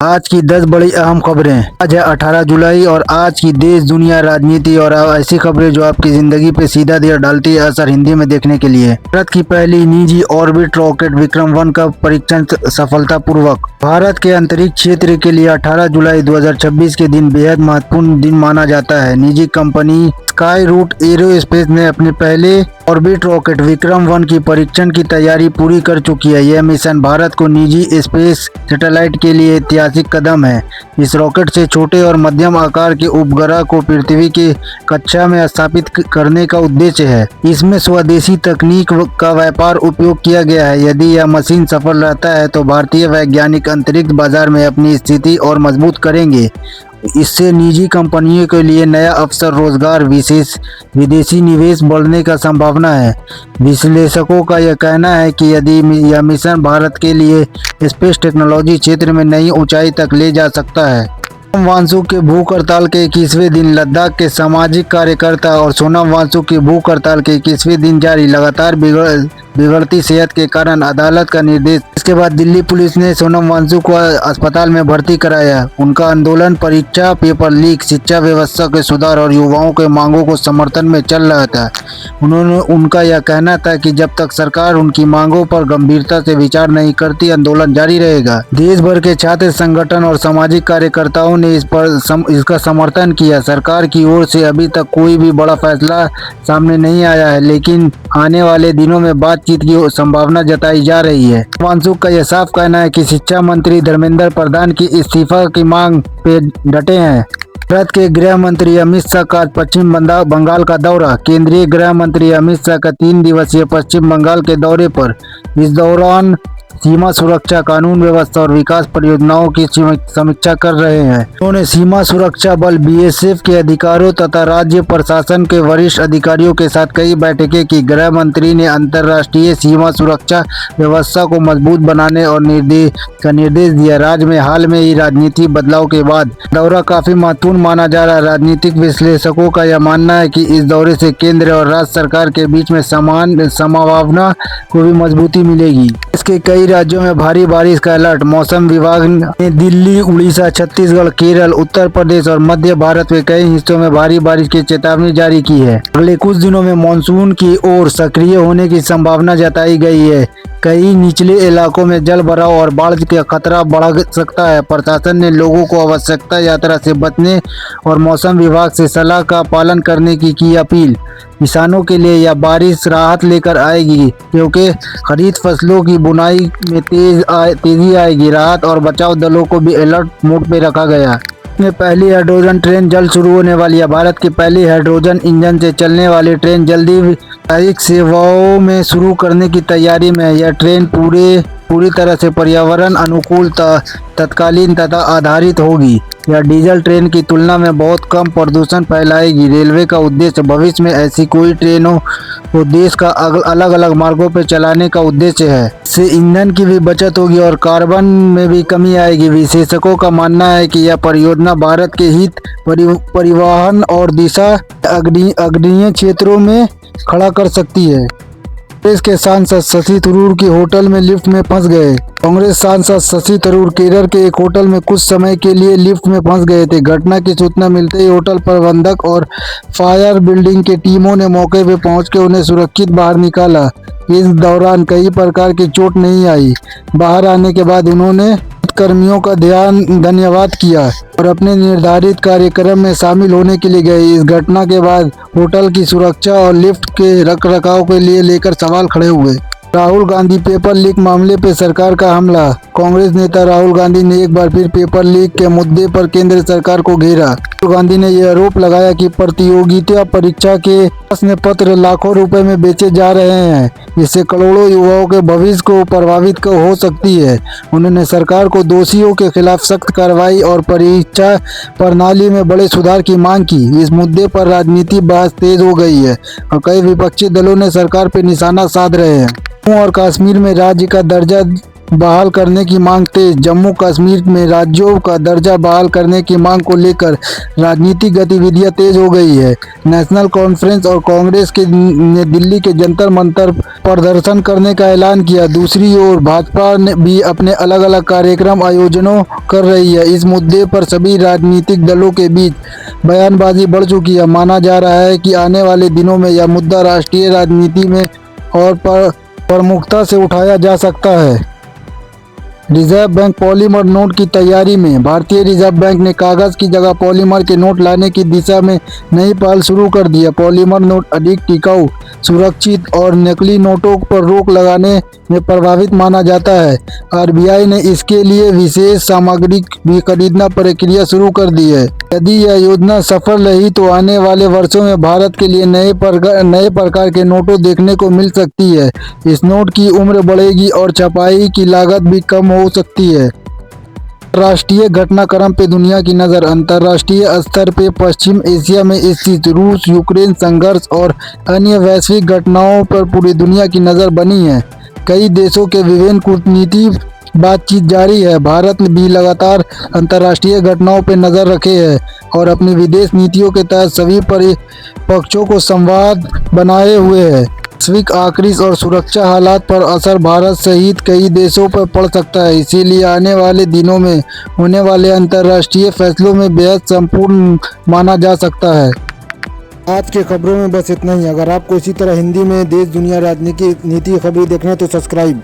आज की 10 बड़ी अहम खबरें। आज है 18 जुलाई और आज की देश दुनिया राजनीति और ऐसी खबरें जो आपकी जिंदगी पे सीधा देर डालती है असर हिंदी में देखने के लिए। भारत की पहली निजी ऑर्बिट रॉकेट विक्रम-1 का परीक्षण सफलतापूर्वक। भारत के अंतरिक्ष क्षेत्र के लिए 18 जुलाई 2026 के दिन बेहद महत्वपूर्ण दिन माना जाता है। निजी कंपनी स्काई रूट एरोस्पेस ने अपने पहले ऑर्बिट रॉकेट विक्रम-1 की परीक्षण की तैयारी पूरी कर चुकी है। यह मिशन भारत को निजी स्पेस सैटेलाइट के लिए ऐतिहासिक कदम है। इस रॉकेट से छोटे और मध्यम आकार के उपग्रह को पृथ्वी की कक्षा में स्थापित करने का उद्देश्य है। इसमें स्वदेशी तकनीक का व्यापार उपयोग किया गया है। यदि यह मशीन सफल रहता है तो भारतीय वैज्ञानिक अंतरिक्ष बाजार में अपनी स्थिति और मजबूत करेंगे। इससे निजी कंपनियों के लिए नया अवसर, रोजगार, विशेष विदेशी निवेश बढ़ने का संभावना है। विश्लेषकों का यह कहना है कि यदि यह मिशन भारत के लिए स्पेस टेक्नोलॉजी क्षेत्र में नई ऊंचाई तक ले जा सकता है। सोनम वांगचुक के भूख हड़ताल के 21वें दिन। लद्दाख के सामाजिक कार्यकर्ता और सोनम वांगचुक की भूख हड़ताल के 21वें दिन जारी। लगातार बिगड़ती सेहत के कारण अदालत का निर्देश। इसके बाद दिल्ली पुलिस ने सोनम वांगचुक को अस्पताल में भर्ती कराया। उनका आंदोलन परीक्षा पेपर लीक, शिक्षा व्यवस्था के सुधार और युवाओं के मांगों को समर्थन में चल रहा था। उनका यह कहना था कि जब तक सरकार उनकी मांगों पर गंभीरता से विचार नहीं करती, आंदोलन जारी रहेगा। देश भर के छात्र संगठन और सामाजिक कार्यकर्ताओं ने इसका समर्थन किया। सरकार की ओर से अभी तक कोई भी बड़ा फैसला सामने नहीं आया है, लेकिन आने वाले दिनों में बातचीत की संभावना जताई जा रही है। वांगचुक का यह साफ कहना है कि शिक्षा मंत्री धर्मेंद्र प्रधान की इस्तीफा की मांग पे डटे हैं। भारत के गृह मंत्री अमित शाह का पश्चिम बंगाल का दौरा। केंद्रीय गृह मंत्री अमित शाह का 3 दिवसीय पश्चिम बंगाल के दौरे पर। इस दौरान सीमा सुरक्षा, कानून व्यवस्था और विकास परियोजनाओं की समीक्षा कर रहे हैं। उन्होंने सीमा सुरक्षा बल बीएसएफ के अधिकारियों तथा राज्य प्रशासन के वरिष्ठ अधिकारियों के साथ कई बैठकें की। गृह मंत्री ने अंतर्राष्ट्रीय सीमा सुरक्षा व्यवस्था को मजबूत बनाने और निर्देश दिया। राज्य में हाल में ही राजनीतिक बदलाव के बाद दौरा काफी महत्वपूर्ण माना जा रहा है। राजनीतिक विश्लेषकों का यह मानना है कि इस दौरे से केंद्र और राज्य सरकार के बीच में संभावना को भी मजबूती मिलेगी। इसके कई राज्यों में भारी बारिश का अलर्ट। मौसम विभाग ने दिल्ली, उड़ीसा, छत्तीसगढ़, केरल, उत्तर प्रदेश और मध्य भारत के कई हिस्सों में भारी बारिश की चेतावनी जारी की है। अगले कुछ दिनों में मानसून की ओर सक्रिय होने की संभावना जताई गई है। कई निचले इलाकों में जल भराव और बाढ़ का खतरा बढ़ सकता है। प्रशासन ने लोगों को आवश्यकता यात्रा से बचने और मौसम विभाग से सलाह का पालन करने की अपील। किसानों के लिए यह बारिश राहत लेकर आएगी, क्योंकि खरीफ फसलों की बुनाई में तेजी आएगी। राहत और बचाव दलों को भी अलर्ट मोड पे रखा गया। में पहली हाइड्रोजन ट्रेन जल्द शुरू होने वाली है। भारत की पहली हाइड्रोजन इंजन से चलने वाली ट्रेन जल्दी व्यावसायिक सेवाओं में शुरू करने की तैयारी में है। यह ट्रेन पूरी तरह से पर्यावरण अनुकूल, तत्कालीन तथा आधारित होगी। यह डीजल ट्रेन की तुलना में बहुत कम प्रदूषण फैलाएगी। रेलवे का उद्देश्य भविष्य में ऐसी कोई ट्रेनों को देश का अलग अलग मार्गों पर चलाने का उद्देश्य है। इससे ईंधन की भी बचत होगी और कार्बन में भी कमी आएगी। विशेषज्ञों का मानना है कि यह परियोजना भारत के हित, परिवहन और दिशा अग्रणीय क्षेत्रों में खड़ा कर सकती है। कांग्रेस के सांसद शशि थरूर के होटल में लिफ्ट में फंस गए। कांग्रेस सांसद शशि थरूर केरल के एक होटल में कुछ समय के लिए लिफ्ट में फंस गए थे। घटना की सूचना मिलते ही होटल प्रबंधक और फायर ब्रिगेड की टीमों ने मौके पर पहुंचकर उन्हें सुरक्षित बाहर निकाला। इस दौरान कई प्रकार की चोट नहीं आई। बाहर आने के बाद उन्होंने कर्मियों का धन्यवाद किया और अपने निर्धारित कार्यक्रम में शामिल होने के लिए गए। इस घटना के बाद होटल की सुरक्षा और लिफ्ट के रखरखाव के लिए लेकर सवाल खड़े हुए। राहुल गांधी पेपर लीक मामले पर सरकार का हमला। कांग्रेस नेता राहुल गांधी ने एक बार फिर पेपर लीक के मुद्दे पर केंद्र सरकार को घेरा। राहुल गांधी ने यह आरोप लगाया कि प्रतियोगिता परीक्षा के प्रश्न पत्र लाखों रुपए में बेचे जा रहे हैं, जिससे करोड़ों युवाओं के भविष्य को प्रभावित हो सकती है। उन्होंने सरकार को दोषियों के खिलाफ सख्त कार्रवाई और परीक्षा प्रणाली में बड़े सुधार की मांग की। इस मुद्दे पर राजनीतिक बहस तेज हो गई है और कई विपक्षी दलों ने सरकार पर निशाना साध रहे हैं। जम्मू और कश्मीर में राज्य का दर्जा बहाल करने की मांग तेज। जम्मू कश्मीर में राज्यों का दर्जा बहाल करने की मांग को लेकर राजनीतिक गतिविधियां तेज हो गई है। नेशनल कॉन्फ्रेंस और कांग्रेस ने दिल्ली के जंतर मंतर प्रदर्शन करने का ऐलान किया। दूसरी ओर भाजपा ने भी अपने अलग अलग कार्यक्रम आयोजनों कर रही है। इस मुद्दे पर सभी राजनीतिक दलों के बीच बयानबाजी बढ़ चुकी है। माना जा रहा है कि आने वाले दिनों में यह मुद्दा राष्ट्रीय राजनीति में और प्रमुखता से उठाया जा सकता है। रिजर्व बैंक पॉलीमर नोट की तैयारी में। भारतीय रिजर्व बैंक ने कागज की जगह पॉलीमर के नोट लाने की दिशा में नई पहल शुरू कर दी है। पॉलीमर नोट अधिक टिकाऊ, सुरक्षित और नकली नोटों पर रोक लगाने में प्रभावित माना जाता है। आरबीआई ने इसके लिए विशेष सामग्री भी खरीदना प्रक्रिया शुरू कर दी है। यदि यह योजना सफल रही तो आने वाले वर्षों में भारत के लिए नए प्रकार के नोटों देखने को मिल सकती है। इस नोट की उम्र बढ़ेगी और छपाई की लागत भी कम हो सकती है। अंतर्राष्ट्रीय घटनाक्रम पे दुनिया की नज़र। अंतर्राष्ट्रीय स्तर पे पश्चिम एशिया में स्थित रूस यूक्रेन संघर्ष और अन्य वैश्विक घटनाओं पर पूरी दुनिया की नज़र बनी है। कई देशों के विभिन्न कूटनीतिक बातचीत जारी है। भारत भी लगातार अंतर्राष्ट्रीय घटनाओं पर नज़र रखे है और अपनी विदेश नीतियों के तहत सभी पक्षों को संवाद बनाए हुए है। वैश्विक आक्रिश और सुरक्षा हालात पर असर भारत सहित कई देशों पर पड़ सकता है। इसीलिए आने वाले दिनों में होने वाले अंतर्राष्ट्रीय फैसलों में बेहद संपूर्ण माना जा सकता है। आज के खबरों में बस इतना ही। अगर आपको इसी तरह हिंदी में देश दुनिया राजनीति खबरें देखना है तो सब्सक्राइब